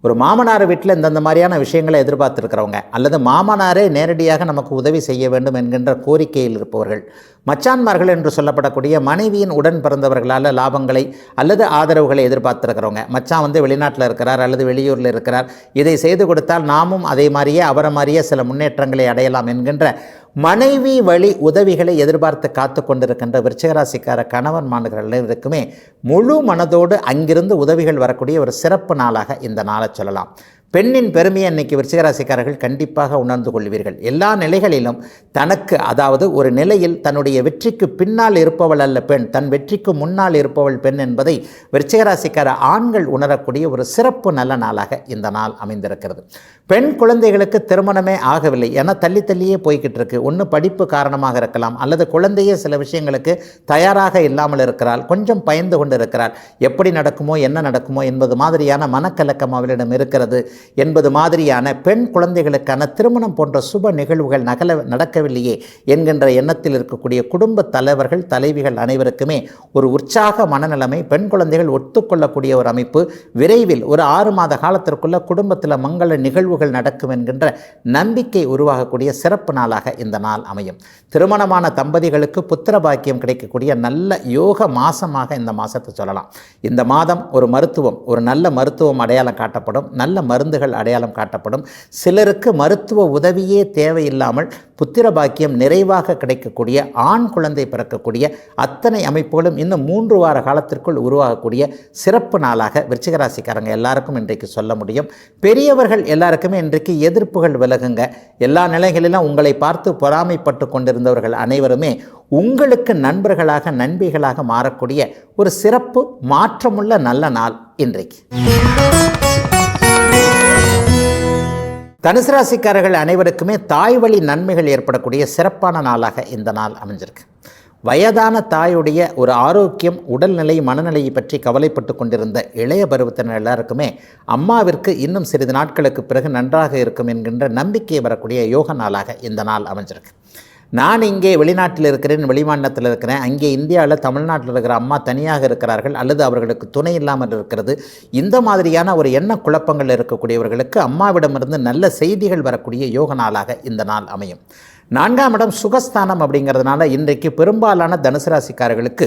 ஒரு மாமனார் வீட்டில் இந்தந்த மாதிரியான விஷயங்களை எதிர்பார்த்துருக்கிறவங்க, அல்லது மாமனாரே நேரடியாக நமக்கு உதவி செய்ய வேண்டும் என்கின்ற கோரிக்கையில் இருப்பவர்கள், மச்சான்மார்கள் என்று சொல்லப்படக்கூடிய மனைவியின் உடன் பிறந்தவர்களால் லாபங்களை அல்லது ஆதரவுகளை எதிர்பார்த்துருக்கிறவங்க, மச்சான் வெளிநாட்டில் இருக்கிறார் அல்லது வெளியூரில் இருக்கிறார், இதை செய்து கொடுத்தால் நாமும் அதே மாதிரியே அவரை மாதிரியே சில முன்னேற்றங்களை அடையலாம் என்கின்ற மனைவி வழி உதவிகளை எதிர்பார்த்து காத்து கொண்டிருக்கின்ற விருச்சிகராசிக்கார கணவன் மாணவர்களுக்குமே முழு மனதோடு அங்கிருந்து உதவிகள் வரக்கூடிய ஒரு சிறப்பு நாளாக இந்த நாளை சொல்லலாம். பெண்ணின் பெருமையை இன்றைக்கி விருச்சிகராசிக்காரர்கள் கண்டிப்பாக உணர்ந்து கொள்வீர்கள். எல்லா நிலைகளிலும் தனக்கு, அதாவது ஒரு நிலையில் தன்னுடைய வெற்றிக்கு பின்னால் இருப்பவள் அல்ல பெண், தன் வெற்றிக்கு முன்னால் இருப்பவள் பெண் என்பதை விருச்சிகராசிக்கார ஆண்கள் உணரக்கூடிய ஒரு சிறப்பு நல்ல நாளாக இந்த நாள் அமைந்திருக்கிறது. பெண் குழந்தைகளுக்கு திருமணமே ஆகவில்லை, ஏன்னா தள்ளியே போய்கிட்டு இருக்கு. ஒன்று படிப்பு காரணமாக இருக்கலாம், அல்லது குழந்தையே சில விஷயங்களுக்கு தயாராக இல்லாமல் இருக்கிறாள், கொஞ்சம் பயந்து கொண்டு இருக்கிறாள், எப்படி நடக்குமோ என்ன நடக்குமோ என்பது மாதிரியான மனக்கலக்கம் அவளிடம் இருக்கிறது என்பது மாதிரியான பெண் குழந்தைகளுக்கான திருமணம் போன்ற சுப நிகழ்வுகள் நடக்கவில்லையே என்கின்ற எண்ணத்தில் இருக்கக்கூடிய குடும்ப தலைவர்கள், தலைவிகள் அனைவருக்குமே ஒரு உற்சாக மனநிலைமை, பெண் குழந்தைகள் ஒத்துக்கொள்ளக்கூடிய ஒரு அமைப்பு, விரைவில் ஒரு 6 மாத காலத்திற்குள்ள குடும்பத்தில் மங்கள நிகழ்வுகள் நடக்கும் என்கின்ற நம்பிக்கை உருவாகக்கூடிய சிறப்பு நாளாக இந்த நாள் அமையும். திருமணமான தம்பதிகளுக்கு புத்திர பாக்கியம் கிடைக்கக்கூடிய நல்ல யோக மாசமாக இந்த மாதத்தை சொல்லலாம். இந்த மாதம் ஒரு நல்ல மருத்துவம் அடையாளம் காட்டப்படும், நல்ல மருந்துகள் அடையாளம் காட்டப்படும். சிலருக்கு மருத்துவ உதவியே தேவையில்லாமல் புத்திர பாக்கியம் நிறைவாக கிடைக்கக்கூடிய, ஆண் குழந்தை பிறக்கக்கூடிய அத்தனை அமைப்புகளும் இன்னும் 3 வார காலத்திற்குள் உருவாகக்கூடிய சிறப்பு நாளாக விருச்சிகராசிக்காரங்க எல்லாருக்கும் இன்றைக்கு சொல்ல முடியும். பெரியவர்கள் எல்லாருக்குமே இன்றைக்கு எதிர்ப்புகள் விலகுங்க. எல்லா நிலைகளிலும் உங்களை பார்த்து பொறாமைப்பட்டு கொண்டிருந்தவர்கள் அனைவருமே உங்களுக்கு நண்பர்களாக நண்பிகளாக மாறக்கூடிய ஒரு சிறப்பு மாற்றமுள்ள நல்ல நாள் இன்றைக்கு. தனுசு ராசிக்காரர்கள் அனைவருக்குமே தாய் வழி நன்மைகள் ஏற்படக்கூடிய சிறப்பான நாளாக இந்த நாள் அமைஞ்சிருக்கு. வயதான தாயுடைய ஒரு ஆரோக்கியம், உடல்நிலை, மனநிலையை பற்றி கவலைப்பட்டு கொண்டிருந்த இளைய பருவத்தினர் எல்லாருக்குமே அம்மாவிற்கு இன்னும் சிறிது நாட்களுக்கு பிறகு நன்றாக இருக்கும் என்கின்ற நம்பிக்கை வரக்கூடிய யோக நாளாக இந்த நாள் அமைஞ்சிருக்கு. நான் இங்கே வெளிநாட்டில் இருக்கிறேன், வெளிமாநிலத்தில் இருக்கிறேன், அங்கே இந்தியாவில் தமிழ்நாட்டில் இருக்கிற அம்மா தனியாக இருக்கிறார்கள் அல்லது அவர்களுக்கு துணை இல்லாமல் இருக்கிறது, இந்த மாதிரியான ஒரு எண்ண குழப்பங்கள் இருக்கக்கூடியவர்களுக்கு அம்மாவிடமிருந்து நல்ல செய்திகள் வரக்கூடிய யோக நாளாக இந்த நாள் அமையும். 4ஆம் இடம் சுகஸ்தானம் அப்படிங்கிறதுனால இன்றைக்கு பெரும்பாலான தனுசு ராசிக்காரர்களுக்கு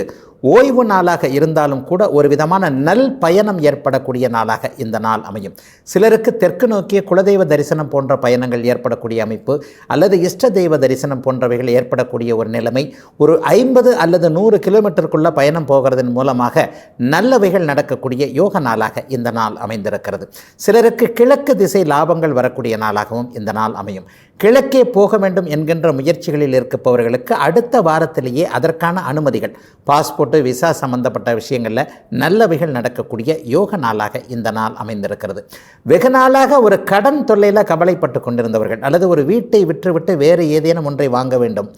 ஓய்வு நாளாக இருந்தாலும் கூட ஒரு விதமான நல் பயணம் ஏற்படக்கூடிய நாளாக இந்த நாள் அமையும். சிலருக்கு தெற்கு நோக்கிய குலதெய்வ தரிசனம் போன்ற பயணங்கள் ஏற்படக்கூடிய அமைப்பு அல்லது இஷ்ட தெய்வ தரிசனம் போன்றவைகள் ஏற்படக்கூடிய ஒரு நிலைமை, ஒரு 50 அல்லது 100 கிலோமீட்டருக்குள்ள பயணம் போகிறதன் மூலமாக நல்லவைகள் நடக்கக்கூடிய யோக நாளாக இந்த நாள் அமைந்திருக்கிறது. சிலருக்கு கிழக்கு திசை லாபங்கள் வரக்கூடிய நாளாகவும் இந்த நாள் அமையும். கிழக்கே போக வேண்டும் என்கின்ற முயற்சிகளில் இருப்பவர்களுக்கு அடுத்த வாரத்திலேயே அதற்கான அனுமதிகள், பாஸ்போர்ட், விசா சம்பந்தப்பட்ட விஷயங்களில் நல்லவைகள் நடக்கக்கூடிய யோக நாளாக இந்த நாள் அமைந்திருக்கிறது. வெகு நாளாக ஒரு கடன் தொல்லையில் கவலைப்பட்டு கொண்டிருந்தவர்கள் அல்லது ஒரு வீட்டை விற்றுவிட்டு வேறு ஏதேனும் ஒன்றை வாங்க வேண்டும்,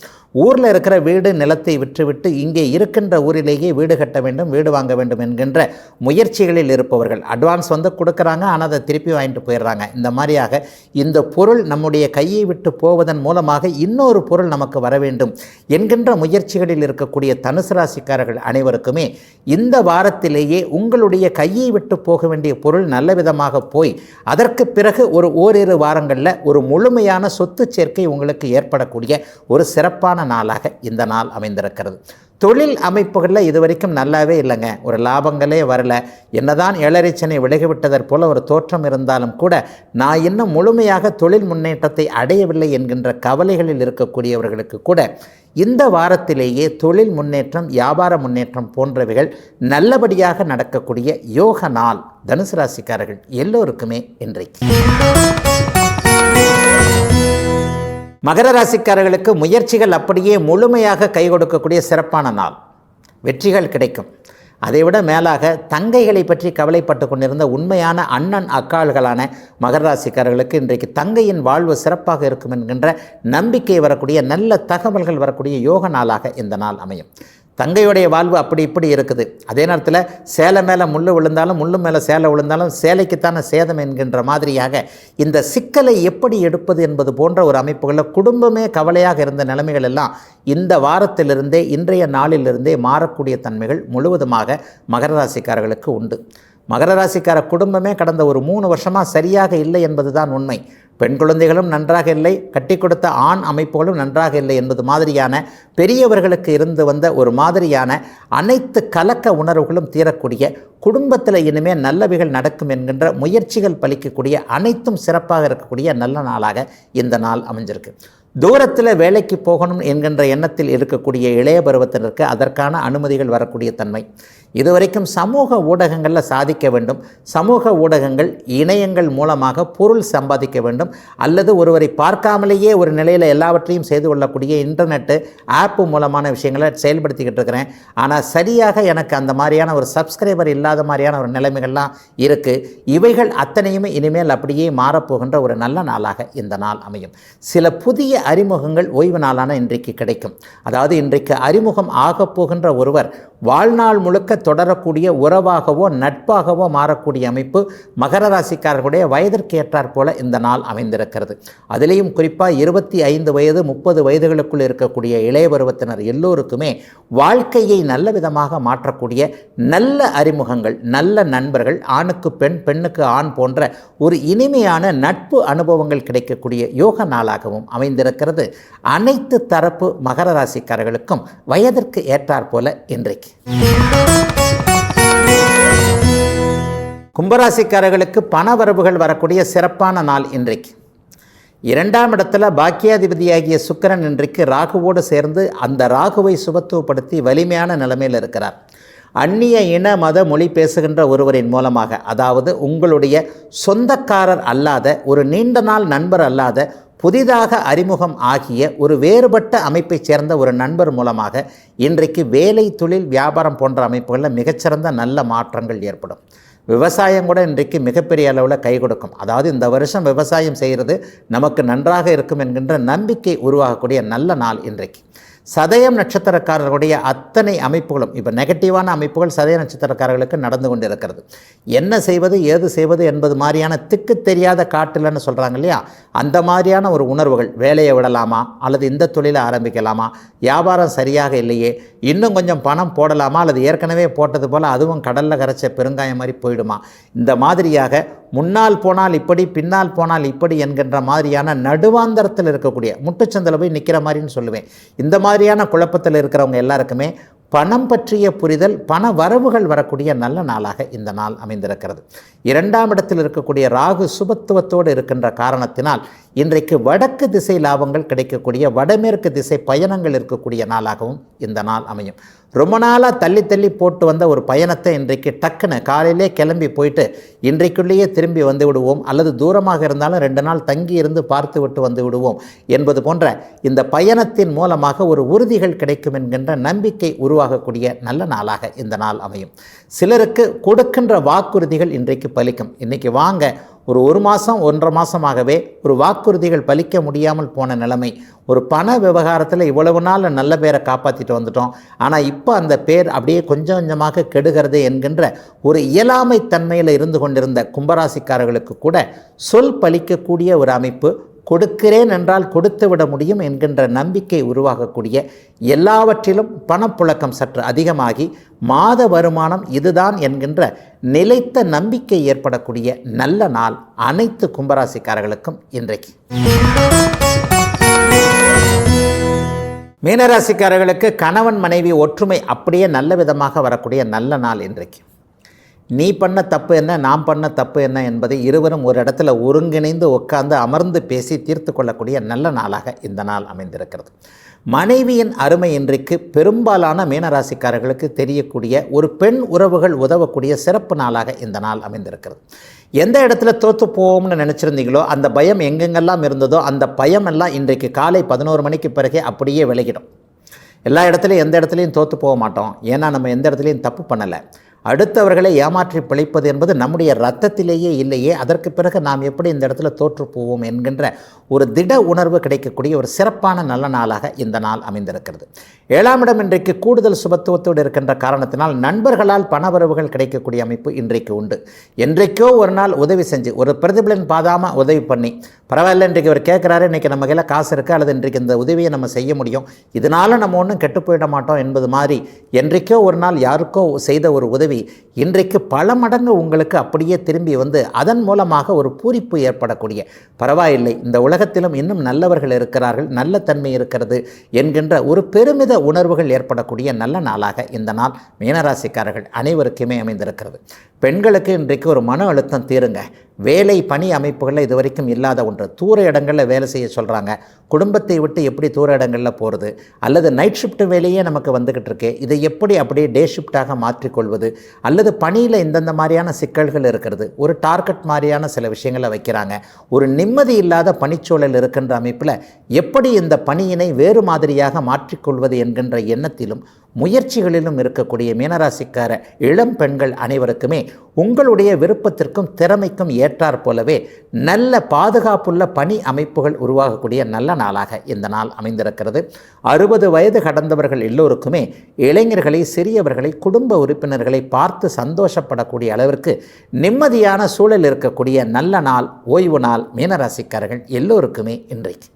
ஊரில் இருக்கிற வீடு நிலத்தை விற்றுவிட்டு இங்கே இருக்கின்ற ஊரிலேயே வீடு கட்ட வேண்டும், வீடு வாங்க வேண்டும் என்கின்ற முயற்சிகளில் இருப்பவர்கள் அட்வான்ஸ் கொடுக்குறாங்க, ஆனால் அதை திருப்பி வாங்கிட்டு போயிடுறாங்க. இந்த மாதிரியாக இந்த பொருள் நம்முடைய கையை விட்டு போவதன் மூலமாக இன்னொரு பொருள் நமக்கு வர வேண்டும் என்கின்ற முயற்சிகளில் இருக்கக்கூடிய தனுசு ராசிக்காரர்கள் அனைவருக்குமே இந்த வாரத்திலேயே உங்களுடைய கையை விட்டு போக வேண்டிய பொருள் நல்ல விதமாக போய் அதற்கு பிறகு ஓரிரு வாரங்களில் ஒரு முழுமையான சொத்து சேர்க்கை உங்களுக்கு ஏற்படக்கூடிய ஒரு சிறப்பான நாளாக இந்த நாள் அமைந்திருக்கிறது. தொழில் அமைப்புகளில் இதுவரைக்கும் நல்லாவே இல்லைங்க, ஒரு லாபங்களே வரல, என்னதான் ஏழரைச்சனை விலகிவிட்டதற் போல ஒரு தோற்றம் இருந்தாலும் கூட நான் இன்னும் முழுமையாக தொழில் முன்னேற்றத்தை அடையவில்லை என்கின்ற கவலைகளில் இருக்கக்கூடியவர்களுக்கு கூட இந்த வாரத்திலேயே தொழில் முன்னேற்றம், வியாபார முன்னேற்றம் போன்றவைகள் நல்லபடியாக நடக்கக்கூடிய யோக நாள் தனுசு ராசிக்காரர்கள் எல்லோருக்குமே இன்றைக்கு. மகர ராசிக்காரர்களுக்கு முயற்சிகள் அப்படியே முழுமையாக கை கொடுக்கக்கூடிய சிறப்பான நாள், வெற்றிகள் கிடைக்கும். அதைவிட மேலாக தங்கைகளை பற்றி கவலைப்பட்டு கொண்டிருந்த உண்மையான அண்ணன் அக்காள்களான மகர ராசிக்காரர்களுக்கு இன்றைக்கு தங்கையின் வாழ்வு சிறப்பாக இருக்கும் என்கின்ற நம்பிக்கை வரக்கூடிய நல்ல தகவல்கள் வரக்கூடிய யோக நாளாக இந்த நாள் அமையும். தங்கையுடைய வாழ்வு அப்படி இப்படி இருக்குது. அதே நேரத்தில் சேலை மேலே முள் விழுந்தாலும் முள்ளு மேலே சேலை விழுந்தாலும் சேலைக்குத்தான சேதம் என்கின்ற மாதிரியாக இந்த சிக்கலை எப்படி எடுப்பது என்பது போன்ற ஒரு அமைப்புகளில் குடும்பமே கவலையாக இருந்த நிலைமைகள் எல்லாம் இந்த வாரத்திலிருந்தே, இன்றைய நாளிலிருந்தே மாறக்கூடிய தன்மைகள் முழுவதுமாக மகர ராசிக்காரர்களுக்கு உண்டு. மகர ராசிக்கார குடும்பமே கடந்த ஒரு 3 வருஷமாக சரியாக இல்லை என்பது தான் உண்மை. பெண் குழந்தைகளும் நன்றாக இல்லை, கட்டி கொடுத்த ஆண் அமைப்புகளும் நன்றாக இல்லை என்பது மாதிரியான பெரியவர்களுக்கு இருந்து வந்த ஒரு மாதிரியான அனைத்து கலக்க உணர்வுகளும் தீரக்கூடிய, குடும்பத்தில் இனிமேல் நல்லவைகள் நடக்கும் என்கின்ற முயற்சிகள் பலிக்கக்கூடிய, அனைத்தும் சிறப்பாக இருக்கக்கூடிய நல்ல நாளாக இந்த நாள் அமைஞ்சிருக்கு. தூரத்தில் வேலைக்கு போகணும் என்கின்ற எண்ணத்தில் இருக்கக்கூடிய இளைய பருவத்தினருக்கு அதற்கான அனுமதிகள் வரக்கூடிய தன்மை. இதுவரைக்கும் சமூக ஊடகங்களில் சாதிக்க வேண்டும், சமூக ஊடகங்கள் இணையங்கள் மூலமாக பொருள் சம்பாதிக்க வேண்டும், அல்லது ஒருவரை பார்க்காமலேயே ஒரு நிலையில் எல்லாவற்றையும் செய்து கொள்ளக்கூடிய இன்டர்நெட்டு ஆப்பு மூலமான விஷயங்களை செயல்படுத்திக்கிட்டு இருக்கிறேன். ஆனால் சரியாக எனக்கு அந்த மாதிரியான ஒரு சப்ஸ்கிரைபர் இல்லாத மாதிரியான ஒரு நிலைமைகள்லாம் இருக்குது. இவைகள் அத்தனையுமே இனிமேல் அப்படியே மாறப்போகின்ற ஒரு நல்ல நாளாக இந்த நாள் அமையும். சில புதிய அறிமுகங்கள் ஓய்வு நாளான இன்றைக்கு கிடைக்கும். அதாவது இன்றைக்கு அறிமுகம் ஆகப்போகின்ற ஒருவர் வாழ்நாள் முழுக்க தொடரக்கூடிய உறவாகவோ நட்பாகவோ மாறக்கூடிய அமைப்பு மகர ராசிக்காரர்களுடைய வயதிற்கு ஏற்றாற் போல இந்த நாள் அமைந்திருக்கிறது. அதிலேயும் குறிப்பாக 25 வயது 30 வயதுகளுக்குள் இருக்கக்கூடிய இளைய பருவத்தினர் எல்லோருக்குமே வாழ்க்கையை நல்ல விதமாக மாற்றக்கூடிய நல்ல அறிமுகங்கள், நல்ல நண்பர்கள், ஆணுக்கு பெண், பெண்ணுக்கு ஆண் போன்ற ஒரு இனிமையான நட்பு அனுபவங்கள் கிடைக்கக்கூடிய யோக நாளாகவும் அமைந்திருக்கிறது. அனைத்து தரப்பு மகர ராசிக்காரர்களுக்கும் வயதிற்கு ஏற்றாற் போல இன்றைக்கு. கும்பராசிக்காரர்களுக்கு பண வரவுகள் வரக்கூடிய சிறப்பான நாள் இன்றைக்கு. 2ஆம் இடத்துல பாக்கியாதிபதியாகிய சுக்கிரன் இன்றைக்கு ராகுவோடு சேர்ந்து அந்த ராகுவை சுபத்துவப்படுத்தி வலிமையான நிலைமையில் இருக்கிறார். அந்நிய இன மத மொழி பேசுகின்ற ஒருவரின் மூலமாக, அதாவது உங்களுடைய சொந்தக்காரர் அல்லாத, ஒரு நீண்ட நாள் நண்பர் அல்லாத புதிதாக அறிமுகம் ஆகிய ஒரு வேறுபட்ட அமைப்பைச் சேர்ந்த ஒரு நண்பர் மூலமாக இன்றைக்கு வேலை, தொழில், வியாபாரம் போன்ற அமைப்புகளில் மிகச்சிறந்த நல்ல மாற்றங்கள் ஏற்படும். விவசாயம் கூட இன்றைக்கு மிகப்பெரிய அளவில் கை கொடுக்கும். அதாவது இந்த வருஷம் விவசாயம் செய்கிறது நமக்கு நன்றாக இருக்கும் என்கின்ற நம்பிக்கை உருவாகக்கூடிய நல்ல நாள் இன்றைக்கு. சதயம் நட்சத்திரக்காரர்களுடைய அத்தனை அமைப்புகளும் இப்போ நெகட்டிவான அமைப்புகள் சதய நட்சத்திரக்காரர்களுக்கு நடந்து கொண்டு இருக்கிறது. என்ன செய்வது ஏது செய்வது என்பது மாதிரியான திக்கு தெரியாத காட்டில்னு சொல்கிறாங்க இல்லையா, அந்த மாதிரியான ஒரு உணர்வுகள். வேலையை விடலாமா அல்லது இந்த தொழிலை ஆரம்பிக்கலாமா, வியாபாரம் சரியாக இல்லையே, இன்னும் கொஞ்சம் பணம் போடலாமா அல்லது ஏற்கனவே போட்டது போல் அதுவும் கடலில் கரைச்ச பெருங்காயம் மாதிரி போயிடுமா, இந்த மாதிரியாக முன்னால் போனால் இப்படி பின்னால் போனால் இப்படி என்கின்ற மாதிரியான நடுவாந்தரத்தில் இருக்கக்கூடிய முட்டுச்சந்தில் போய் நிற்கிற மாதிரின்னு சொல்லுவேன். இந்த மாதிரியான குழப்பத்தில் இருக்கிறவங்க எல்லாருக்குமே பணம் பற்றிய புரிதல், பண வரவுகள் வரக்கூடிய நல்ல நாளாக இந்த நாள் அமைந்திருக்கிறது. 2ஆம் இடத்தில் இருக்கக்கூடிய ராகு சுபத்துவத்தோடு இருக்கின்ற காரணத்தினால் இன்றைக்கு வடக்கு திசை லாபங்கள் கிடைக்கக்கூடிய, வடமேற்கு திசை பயணங்கள் இருக்கக்கூடிய நாளாகவும் இந்த நாள் அமையும். ரொம்ப நாளாக தள்ளி போட்டு வந்த ஒரு பயணத்தை இன்றைக்கு டக்குன்னு காலையிலே கிளம்பி போயிட்டு இன்றைக்குள்ளேயே திரும்பி வந்து விடுவோம், அல்லது தூரமாக இருந்தாலும் 2 நாள் தங்கி இருந்து பார்த்து விட்டு வந்து விடுவோம் என்பது போன்ற இந்த பயணத்தின் மூலமாக ஒரு உறுதிகள் கிடைக்கும் என்கின்ற நம்பிக்கை உருவாகக்கூடிய நல்ல நாளாக இந்த நாள் அமையும். சிலருக்கு கொடுக்கின்ற வாக்குறுதிகள் இன்றைக்கு பலிக்கும். இன்றைக்கி வாங்க ஒரு மாதம் 1.5 மாதமாகவே ஒரு வாக்குறுதிகள் பலிக்க முடியாமல் போன நிலைமை. ஒரு பண விவகாரத்தில் இவ்வளவு நாள் நல்ல பேரை காப்பாற்றிட்டு வந்துட்டோம், ஆனால் இப்போ அந்த பேர் அப்படியே கொஞ்சம் கொஞ்சமாக கெடுகிறது என்கின்ற ஒரு இயலாமை தன்மையில் இருந்து கொண்டிருந்த கும்பராசிக்காரர்களுக்கு கூட சொல் பலிக்கக்கூடிய ஒரு அமைப்பு. கொடுக்கிறேன் என்றால் கொடுத்து விட முடியும் என்கின்ற நம்பிக்கை உருவாகக்கூடிய, எல்லாவற்றிலும் பணப்புழக்கம் சற்று அதிகமாகி மாத வருமானம் இதுதான் என்கின்ற நிலைத்த நம்பிக்கை ஏற்படக்கூடிய நல்ல நாள் அனைத்து கும்பராசிக்காரர்களுக்கும் இன்றைக்கு. மீனராசிக்காரர்களுக்கு கணவன் மனைவி ஒற்றுமை அப்படியே நல்ல விதமாக வரக்கூடிய நல்ல நாள் இன்றைக்கு. நீ பண்ண தப்பு என்ன, நான் பண்ண தப்பு என்ன என்பதை இருவரும் ஒரு இடத்துல ஒருங்கிணைந்து உட்கார்ந்து அமர்ந்து பேசி தீர்த்து கொள்ளக்கூடிய நல்ல நாளாக இந்த நாள் அமைந்திருக்கிறது. மனைவியின் அருமை இன்றைக்கு பெரும்பாலான மீனராசிக்காரர்களுக்கு தெரியக்கூடிய ஒரு பெண் உறவுகள் உதவக்கூடிய சிறப்பு நாளாக இந்த நாள் அமைந்திருக்கிறது. எந்த இடத்துல தோற்று போவோம்னு நினச்சிருந்தீங்களோ அந்த பயம் எங்கெங்கெல்லாம் இருந்ததோ அந்த பயம் எல்லாம் இன்றைக்கு காலை 11 மணிக்கு பிறகே அப்படியே விலகிடும். எல்லா இடத்துலையும் எந்த இடத்துலையும் தோற்று போக மாட்டோம், ஏன்னா நம்ம எந்த இடத்துலையும் தப்பு பண்ணலை. அடுத்தவர்களை ஏமாற்றி பிழைப்பது என்பது நம்முடைய இரத்தத்திலேயே இல்லையே, அதற்கு பிறகு நாம் எப்படி இந்த இடத்துல தோற்று போவோம் என்கின்ற ஒரு திட உணர்வு கிடைக்கக்கூடிய ஒரு சிறப்பான நல்ல நாளாக இந்த நாள் அமைந்திருக்கிறது. 7ஆம் இடம் இன்றைக்கு கூடுதல் சுபத்துவத்தோடு இருக்கின்ற காரணத்தினால் நண்பர்களால் பணவரவுகள் கிடைக்கக்கூடிய அமைப்பு இன்றைக்கு உண்டு. என்றைக்கோ ஒரு நாள் உதவி செஞ்சு ஒரு பிரதிபலன் பாதாமல் உதவி பண்ணி, பரவாயில்ல இன்றைக்கு அவர் கேட்குறாரு, இன்றைக்கி நம்ம கையில் காசு இருக்குது, அல்லது இன்றைக்கு இந்த உதவியை நம்ம செய்ய முடியும், இதனால் நம்ம ஒன்றும் கெட்டு போயிட மாட்டோம் என்பது மாதிரி என்றைக்கோ ஒரு நாள் யாருக்கோ செய்த ஒரு உதவி இன்றைக்கு பல மடங்கு உங்களுக்கு அப்படியே திரும்பி வந்து அதன் மூலமாக ஒரு பூரிப்பு ஏற்படக்கூடிய, பரவாயில்லை இந்த உலகத்திலும் இன்னும் நல்லவர்கள் இருக்கிறார்கள், நல்ல தன்மை இருக்கிறது என்கின்ற ஒரு பெருமித உணர்வுகள் ஏற்படக்கூடிய நல்ல நாளாக இந்த நாள் மீனராசிக்காரர்கள் அனைவருக்குமே அமைந்திருக்கிறது. பெண்களுக்கு இன்றைக்கு ஒரு மன அழுத்தம் தீருங்க. வேலை பணி அமைப்புகளில் இது வரைக்கும் இல்லாத ஒன்று. தூர இடங்களில் வேலை செய்ய சொல்கிறாங்க, குடும்பத்தை விட்டு எப்படி தூர இடங்களில் போகிறது, அல்லது நைட் ஷிஃப்ட் வேலையே நமக்கு வந்துக்கிட்டு இருக்கு, இதை எப்படி அப்படியே டே ஷிஃப்டாக மாற்றிக்கொள்வது, அல்லது பணியில் இந்தந்த மாதிரியான சிக்கல்கள் இருக்கிறது, ஒரு டார்கெட் மாதிரியான சில விஷயங்களை வைக்கிறாங்க, ஒரு நிம்மதி இல்லாத பணிச்சூழல் இருக்கின்ற அமைப்பில் எப்படி இந்த பணியினை வேறு மாதிரியாக மாற்றிக்கொள்வது என்கின்ற எண்ணத்திலும் முயற்சிகளிலும் இருக்கக்கூடிய மீனராசிக்கார இளம் பெண்கள் அனைவருக்குமே உங்களுடைய விருப்பத்திற்கும் திறமைக்கும் ஏற்றாற் போலவே நல்ல பாதுகாப்புள்ள பணி அமைப்புகள் உருவாகக்கூடிய நல்ல நாளாக இந்த நாள் அமைந்திருக்கிறது. 60 வயது கடந்தவர்கள் எல்லோருக்குமே இளைஞர்களை, சிறியவர்களை, குடும்ப உறுப்பினர்களை பார்த்து சந்தோஷப்படக்கூடிய அளவிற்கு நிம்மதியான சூழல் இருக்கக்கூடிய நல்ல நாள், ஓய்வு நாள் மீனராசிக்காரர்கள் எல்லோருக்குமே இன்றைக்கு.